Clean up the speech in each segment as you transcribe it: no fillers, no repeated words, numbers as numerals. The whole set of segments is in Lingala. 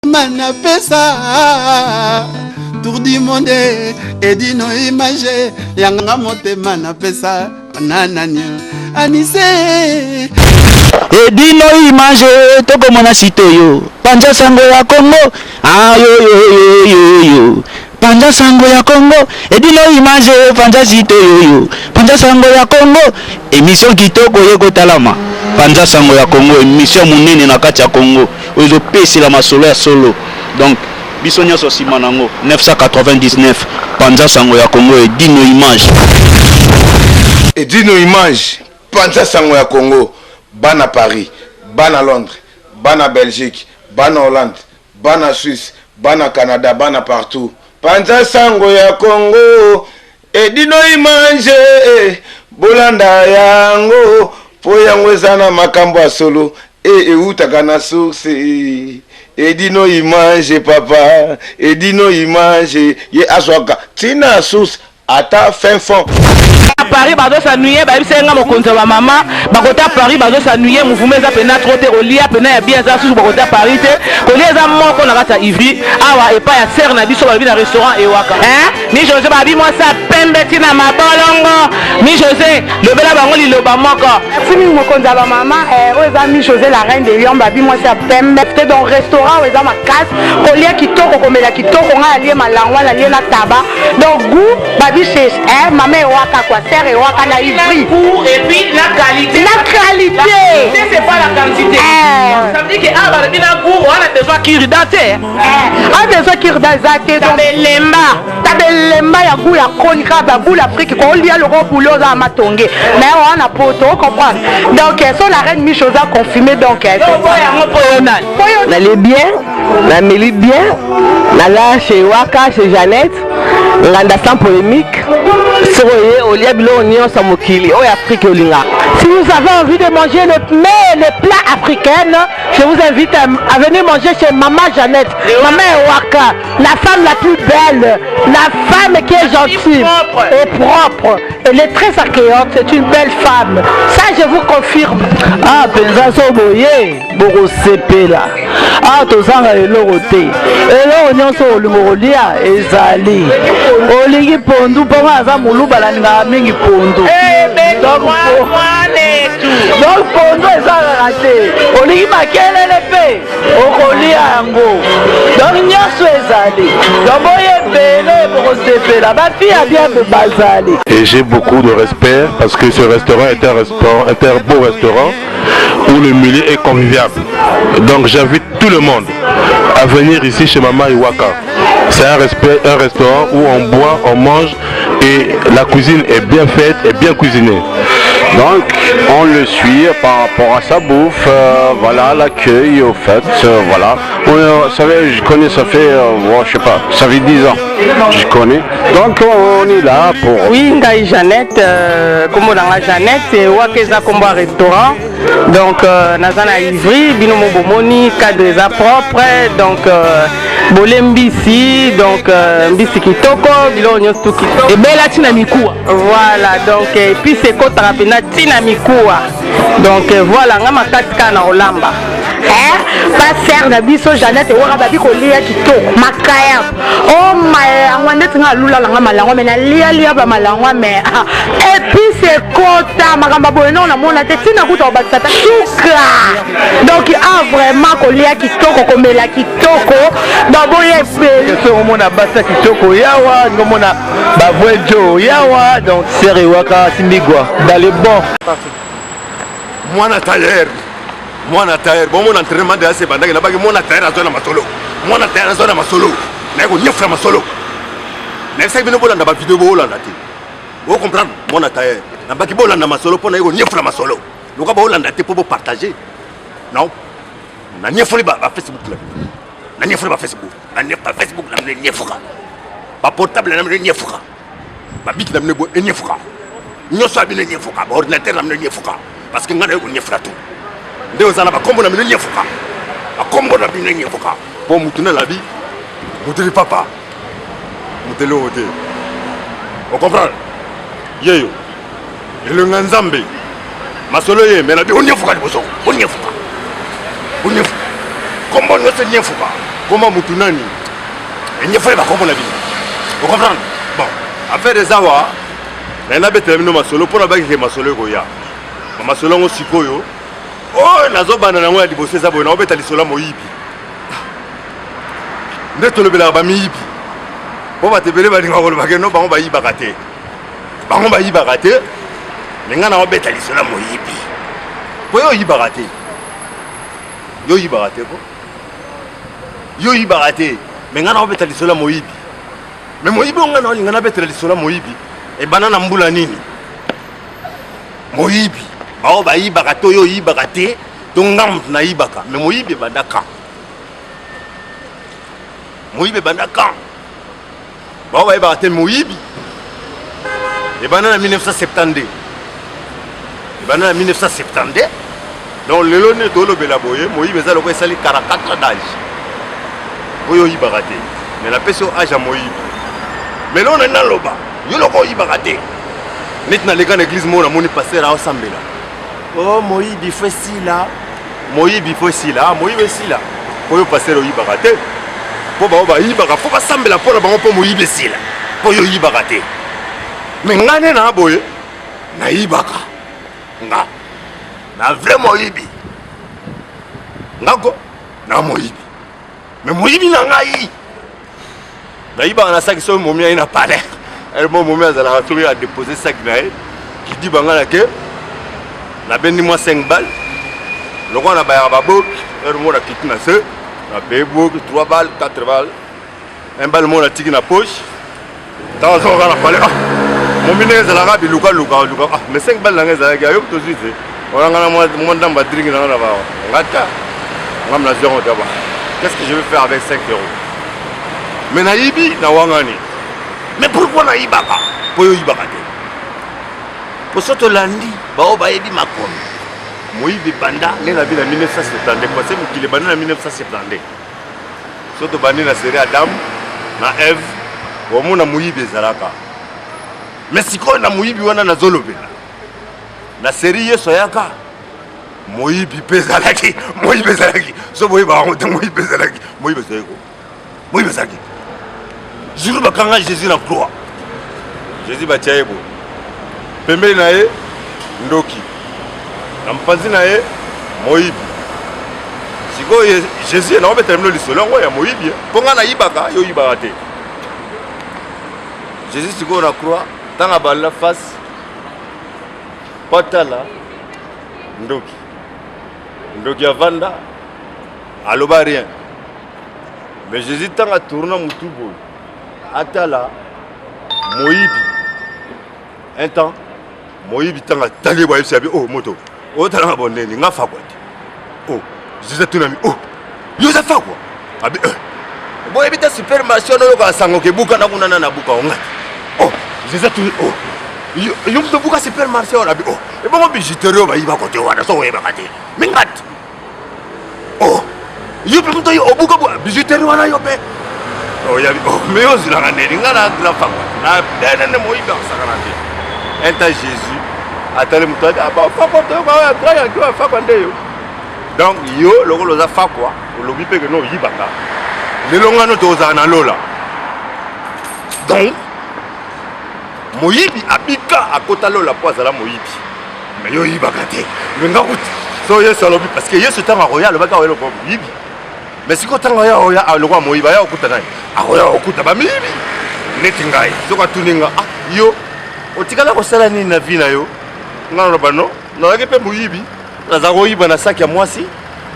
Manapesa tour du monde et dino image yanga motema napesa nanani anise et dino image toko mona sitoyo panja sango ya Congo yo panja sango ya Congo et dino image panja sitoyo panja sango ya Congo émission kitoko yeko talama panja sango ya Congo émission munene na kati ya Congo ozo pesi la masolo ya solo donc bisonya so simanango 999 panja sango ya Congo et dino image panja sango ya Congo bana Paris bana Londres bana Belgique bana Hollande bana Suisse bana Canada bana partout panja sango ya Congo et dino image bolanda yango po yango ezana makambo ya solo eutaka na source edino image papa edino image ye aswaka tina source ata fin fond Paris bazo s'ennuyer ba bisenga mokonzo ba mama bakota Paris bazo s'ennuyer mouvement za pena trop te olia pena ya bien za sous bakota Paris te kolia za moko na kata Ivry awa epa ya serre na biso ba bi na restaurant ewaka ni José ba bi moi ça pembe tina mabolongo ni José le bela bango liloba moko simi mokonzo ba mama oza mi José la reine de Lyon ba bi moi ça pembe te dans restaurant oza ma casse kolia kitoko komela kitoko nga alie malangwa la lie na taba donc goût ba bi chez maman ewaka quoi et wakana Ivry et puis la qualité c'est pas la quantité ça veut dire que ah ba bina goût on a besoin kirdaté on a besoin kirdaté tabelemba ya goût ya konika ba goût l'Afrique ko lia le boulot za matonge mais on a poto comprendre donc son la reine Michosa confirmé donc on allait bien la Mélie bien la chez Waka chez Jeannette nganda sans polémique soye olia bilo nion samokili o Afrique olinga. Si vous avez envie de manger les plats africains, je vous invite à venir manger chez Maman Jeannette, Maman Ewaka, la femme la plus belle, la femme qui est gentille et propre. Elle est très accueillante, c'est une belle femme. Ça, je vous confirme. Ah, pensa so boye, boko sepela. Ah, tozanga elorote. Eloro nyonso olimolia ezali. Olingi pondu ponga za mulubala nga mingi pondu. Donc pondu ezala raté. Olingi makelele pe okolia yango. Donc nyonso ezali. Donc boye bele boko sepela. Ba fille a bien de bazali. Et j'ai beaucoup de respect parce que ce restaurant est un beau restaurant où le milieu est convivial. Donc j'invite tout le monde à venir ici chez Maman Ewaka. C'est un restaurant où on boit, on mange et la cuisine est bien faite et bien cuisinée. Donc on le suit par rapport à sa bouffe, voilà l'accueil au fait, voilà. Vous savez, je connais, ça fait, je sais pas, ça fait 10 ans, je connais. Donc on est là pour... Oui, Ngaï Jeannette, comme on a Jeannette, c'est Wakeza Combo restaurant. Donc Nazana Ivry, Binomo Bomoni, cadre propre, donc Bolembisi, donc Mbisi Kitoko, Bilonyo Stuki. Et Bella Tinamikua. Voilà, donc et puis c'est Kotarapena Tinamikua. Donc voilà, on a ma katka na Olamba. Pas serre na biso Jeannette waka babi ko lia kitoko makaya oh ma ngwandet nga lula nga malangwa mais na lia ba malangwa mais et puis c'est kota makamba bono na mona te tina kuta ba tata suka donc vraiment ko lia kitoko ko mela kitoko donc boye pe so mona basa kitoko yawa ngomona ba vojo yawa donc serre waka simbigwa dans les bons mwana tailleur bon mon entraînement de assez bandaki na baki mwana tailleur azona masolo mwana tailleur azona masolo na ko nyefra masolo na sai bino bolanda ba vidéo bolanda ti vous comprendre mwana tailleur na baki bolanda masolo pona ko nyefra masolo loka bolanda ti pour partager non na nyefra ba Facebook na nyefra ba Facebook na nyefra ba portable na nyefra ba biki na mnego nyefra nyosa bino nyefra ba ordinateur na nyefra parce que ngana ko nyefra tout Ndeo zana ba kombo na minenye fuka. Ba kombo na minenye fuka. Pour mutuna la vie. Muteli papa. Muteli ode. On comprend. Yeyo. Le nganzambe. Masolo ye mais na bi onye fuka liboso. Onye fuka. Kombo no se nye fuka. Comment Moutounani? Il n'y a pas de la vie. Vous comprenez? Bon, affaire des awa, il y a terminé ma solo pour la bague ma solo goya. Ma solo on sikoyo. Oh, nazo banana moi di bosser ça bon, on bet ali solo moyibi. Neto le bela ba miyibi. On va te bele ba dinga ko ba no ba on ba yiba raté. Ba on ba yiba raté. Ninga na on bet ali solo moyibi. Po yo yiba raté. Yo yiba raté ko. Yo yiba raté. Mais ngana obeta lisola moyibi. Mais moyibi ngana ngana betela lisola moyibi. E banana mbula nini? Moyibi. Ba ba yibaka to yo yibaka te, to ngam na yibaka. Mais moyibi bandaka. Moyibi bandaka. Ba ba yibaka te moyibi. E banana 1972. E banana 1972. Donc le lone to lo bela boye, moyibi za loko esali 44 d'âge. Oyo yibakate mais la personne âge à moyibi mais là on est dans l'oba yo loko yibakate net na leka na église mo na moni pasteur a osambela oh moyibi faut si là moyibi faut si là moyibi si là oyo pasteur yibakate po ba yibaka faut pas sambela po na bango po moyibi si là po yo yibakate mais ngane na boye na yibaka nga na vrai moyibi ngako na moyibi. Mais moyibi na ngai. Na iba na sac so momi ina palais. Elle momi azala retrouver à déposer sac na qui dit bangala ke na bendi moi 5 balles. Le roi na ba babo, elle mo na kiti na se, na bebo 3 balles, 4 balles. 1 balle mo na tiki na poche. Dans so na palais. Momi ne azala ga bi luka. Ah, mais 5 balles na ngeza ga yo to suite. On a mo ndamba drink na na ba. Ngata. Ngam na zéro d'abord. Qu'est-ce que je vais faire avec 5 €? Mais naïbi, na wangani. Mais pourquoi naïbaka? Pour yibaka. Pour ce landi, bao baebi makon. Moïbi banda, né la ville en 1970. Parce qu'il est bandé en 1970. Surtout bandé na série Adam, na Eve, au monde na moïbi zalaka. Mais si quoi na moïbi wana na zolobe. Na série yesoyaka. Moïbi bezalaki, Moïbi bezalaki. So Moïbi ba honte Moïbi bezalaki, Moïbi bezalaki. Moïbi bezalaki. Jour ba kanga Jésus na croix. Jésus ba tiaebo. Pembele na ye ndoki. Na mpanzi na ye Moïbi. Siko Jésus na obe termino lisolo ngo ya Moïbi. Ponga na yibaka yo yibaka te. Jésus siko na croix, tanga ba la face. Patala ndoki. Donc il y a Vanda, aloba rien. Mais Jésus t'a tourné mon tout beau. Atala, Moïbi. Un temps, Moïbi t'a tangé boy c'est oh moto. Oh t'as la bonne ni nga fa quoi. Oh, Jésus t'a mis oh. Yo ça fa quoi. Abi boy bita supermarché no ko sango ke buka na kuna na buka onga. Oh, Jésus t'a oh. Yo mto buka supermarché on abi oh. Et bon bijouterie ba iba côté wana so weba kati. Mingat. Oh. Yo pe mto yo obuka bijouterie wana yo pe. Oh ya oh mais yo zila ngane ngana la femme. Na dene moiba sakanande. Enta Jésus atale mto aba fa ko to ba ya ko fa bande yo. Donc yo lokolo za fa quoi. Olobi pe que no yibaka. Le longano to za na lola. Donc Moïbi abika akota lola po azala Moïbi. Mais yo yibaka te. Nga kuti. So yesu alobi parce que yesu tanga roya le baka welo ko Moïbi. Mais si ko tanga ya roya le roi Moïbi ya okuta nai. Aroya okuta ba Moïbi. Neti ngai. So ka tuninga ah yo otikala ko sala ni na vie na yo. Ngalo bano. Na ke pe Moïbi. Na za royiba na sac ya mwasi.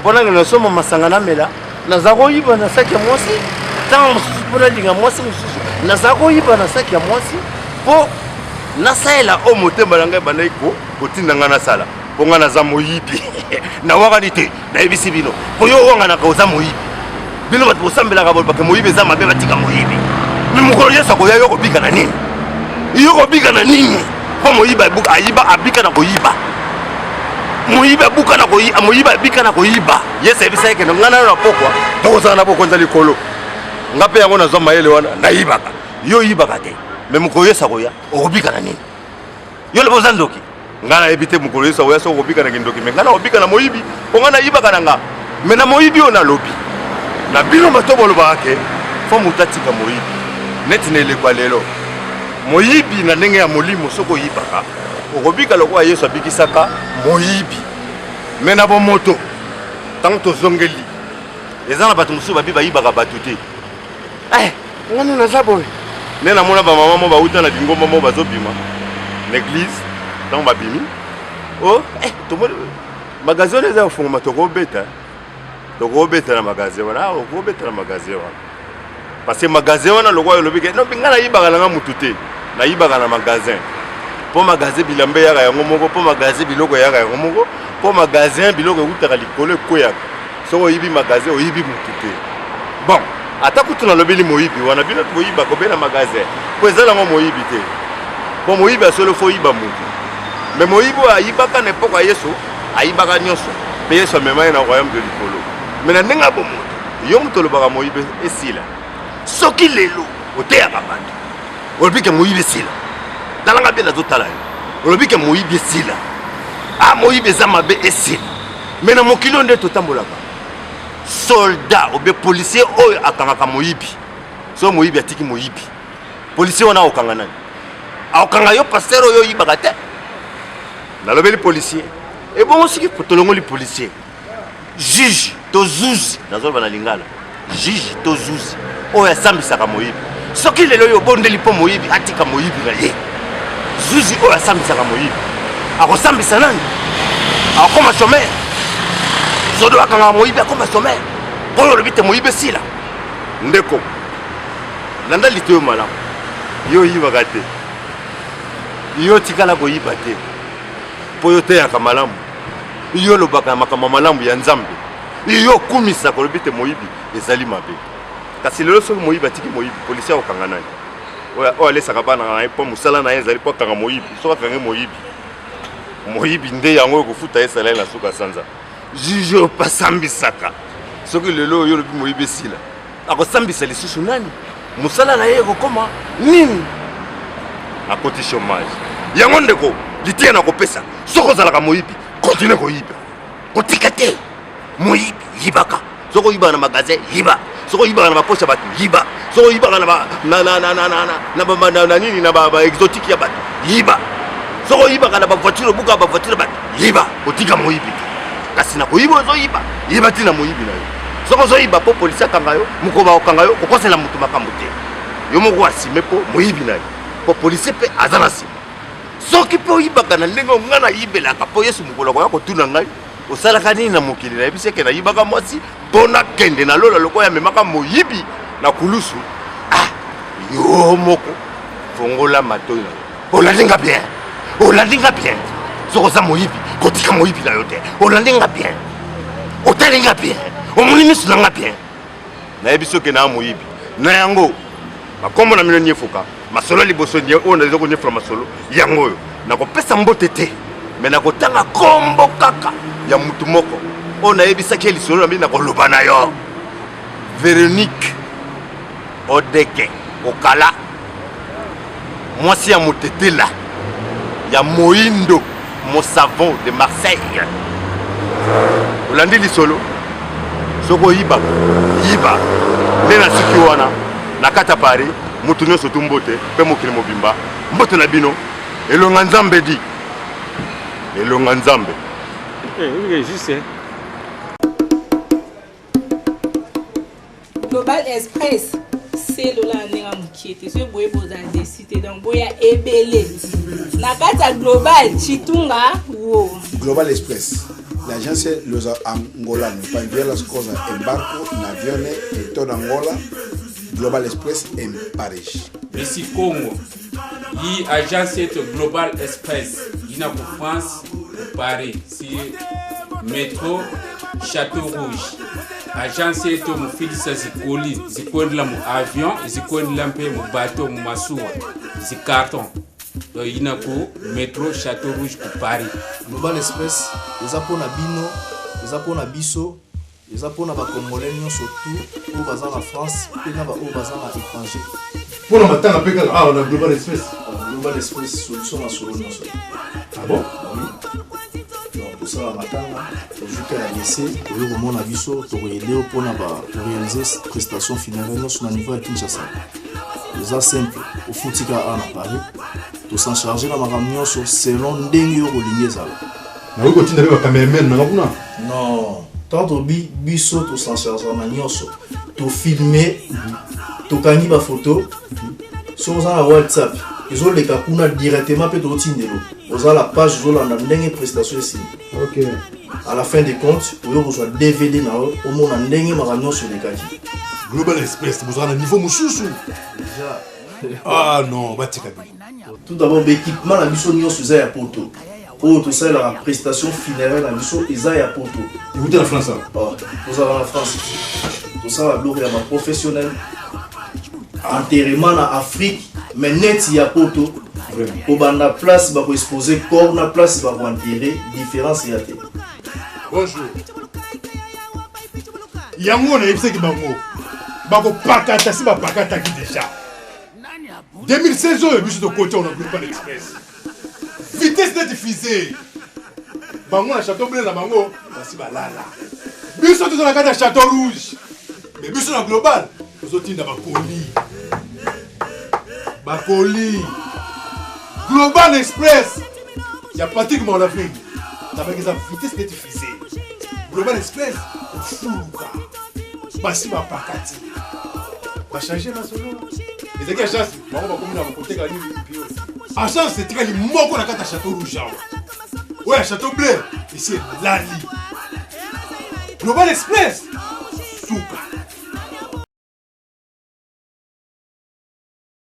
Pona ngena soma masanga na mela. Na za royiba na sac ya mwasi. Tant pona linga mwasi mususu. Na za royiba na sac ya mwasi. Po nasaela o motema nanga banai ko kotinda ngana sala po ngana za Moïbi na wakani te na ebisi bino po yo wanga na kauza Moïbi bino bat bosambela ka bolpa ke Moïbi za mabe batika Moïbi mi mukolo yeso ko yo ko bika na nini yo ko bika na nini po Moïbi abuka ayiba abika na koyiba Moïbi abuka na koyiba Moïbi abika na koyiba yesa ebisa ke ngana na pokwa to za na pokwa nzali kolo ngape yango na zo mayele wana na yibaka yo yibaka te. Mais mukolo sakoya obika na nini yo le bozandoki ngana ebite mukolo sakoya so obika na kindoki mais ngana obika na Moïbi ngana yibaka na nga mais na Moïbi ona lobi na bino bato bolobaka ke fo moto atika moyibi neti na elekwa lelo moyibi na ndenge ya molimo soko oyibaka okobika lokola yesu abikisaka moyibi me na bomoto ntango tozongeli eza na bato mosusu babi bayibaka bato te ngani naza boye nde namona bamama mo bauta na bingomba mo bazobima na eglise ntango babimi tomoni magasin wana eza kofungama tokobeta na magasin wana okobeta na magasin wana parce que magasin wana lokola olobi ke nobi ngai nayibaka nanga mutu te nayibaka na magasin mpo magasin bilamba eyaka yango moko mpo magasin biloko eyaka yango moko mpo magasin biloko eutaka likolo ekweyaka soki oyibi magasin oyibi mutu te bon ata kutu nalobeli moyibi wana bino boyibaka obe na magasin mpo eza nango moyibi te mpo moyibi asolo fo oyiba mutu me moyibi oyo ayibaka na epoka ya yesu ayibaka nyonso mpe yesu amema ye na royaume de likolo me na ndenge abomoto yo moto olobaka moyibi esila soki lelo oteyaka bato olobi ke moyibi esila talanga mpe nazotala yo olobi ke moyibi esila moyibi eza mabe esila me na mokili oyo nde totambolaka soldat obe policier oyo akangaka moyibi so moyibi atiki moyibi policier wana akokanga nani akokanga yo paster oyo oyibaka te nalobeli policier ebongo siki tolongoli policier juge to zuzi nazoloba na lingala juge to zuzi oyo asambisaka moyibi soki lelo oyo obondeli mpo moyibi atika moyibi na ye zuzi oyo asambisaka moyibi akosambisa nani akokoma chomere sodo akanga moyibi akoma chomere oyo olobi te moyibi esila ndeko landa lito yo malamu yo oyibaka te yo tikala koyiba te mpo yo teyaka malamu yo olobaka na makambo malamu ya nzambe yo okumisaka olobi te moyibi ezali mabe kasi lelo soki moyibi atiki moyibi polisi akokanga nani oyo alesaka bana na ye mpo mosala na ye ezali mpo akanga moyibi soki akange moyibi nde yango oyo kofuta ye salaire na suka sanza juge oyo pasambisaka soki lelo oyo olobi moyibi esila akosambisa lisusu nani mosala na ye ekokoma nini akoti chômage yango ndeko litia na kopesa soki ozalaka moyibi continue koyiba kotika te moyibi yibaka soki oyibaka na magasin yiba soki oyibaka na baposha bato yiba soki oyibaka na nini na baexotique ya bato yiba soki oyibaka na bavoiture obuka bavoiture bato yiba otika moyibi te kasi na koyiba ozoyiba yiba ntina moyibi na yo soki ozoyiba mpo polisi akanga yo mokoba okanga yo kokosela motu makambo te yo moko asime mpo moyibi na yo mpo polisi mpe aza na nsima soki mpe oyibaka na ndenge onga nayibelaka mpo yesu mokolo akoya kotuna ngai osalaka nini na mokili nayebi seke nayibaka mwasi mpo nakende nalola lokola amemaka moyibi na kulusu yo moko fongola matoi na yo olandinga bien soki oza moyibi kotika moyibi na yo te olandinga bien otalinga bien omoni miso nanga bien nayebi soki naa moyibi na yango bakombo na mino niefuka masolo liboso oyo naza konyefola masolo yango oyo nakopesa mbote te me nakotanga kombo kaka ya mutu moko oyo nayebisaki ye lisolo na bino nakoloba na yo Véronique Odeke Okala mwasi ya motetela ya Moindo Mosavon de Marseille olandi lisolo soki oyiba yiba nde na suki wana na kati ya Paris mutu nyonso tu mbote mpe mokili mobimba mbote na bino elonga nzambe di elonga nzambe Global Express c'est lola nenga mukete so boye boza décider donc boya ebele na kata global chitunga wo Global Express l'agence Loza Angola para enviar las cosas en barco en aviones en toda Angola Global Express en Paris ici Congo yi agence Global Express ina pour France Paris si métro Château Rouge agence yetu mufilisa zikwendela mu avion zikwendela mpe mu bateau mu masuwa zikarton do ina ku métro Château Rouge ku Paris Global Express eza pona bino eza pona biso eza pona ba congolais nyonso tout oyo baza na France pe na ba oyo baza na étranger pona matanga pe kaka na Global Express Global Express solution na solo nyonso ah bon oui donc ça tosala matanga tozuka ya lycée oyo komona biso tokoyede mpona réaliser prestation funéraire nyonso na niveau ya Kinshasa. Eza simple ofutika a na Paris tosan charge na makambo nyonso selon ndenge oyo kolingi ezala. nakoki kotinda mpe bacameraman nanga kuna non tanto biso tosan charge na nyonso tofilme tokangi bafoto so oza na WhatsApp ezoleka kuna directement mpe totindelo oza la page ezolanda ndenge prestation esili. ok à la fin des comptes oyo kozwa DVD na yo omona ndenge makambo nyonso elekaki. Global Express bozala na niveau mosusu ah non batika bino. Tout d'abord l'équipement na biso nyonso eza ya poto oyo tosalelaka prestation funéraire na biso eza ya poto. Écoutez la France tozala na France tosala biloko ya baprofessionnel enterrement na Afrique mais net ya poto kobanda place bakoexpose corps na place bakoenterre différence ya te. bonjour yango nayebisaki bango bakopakata si bapakataki déjà 2016 oyo biso tokoti on a Global Express vitesse de diffusée bango na château bleu na bango basi balala biso tozala kati ya château rouge mais biso na global tozotinda bakoli Global Express ya Patrick Monafing tabaki za vitesse de diffusée Global Express ofuluka basi bapakati bachange masolo ezaki achance bango bakomi na bakoteka nini pio achance etikali moko na kati ya château rouge awa oyo ya château bleu esi elali Global Express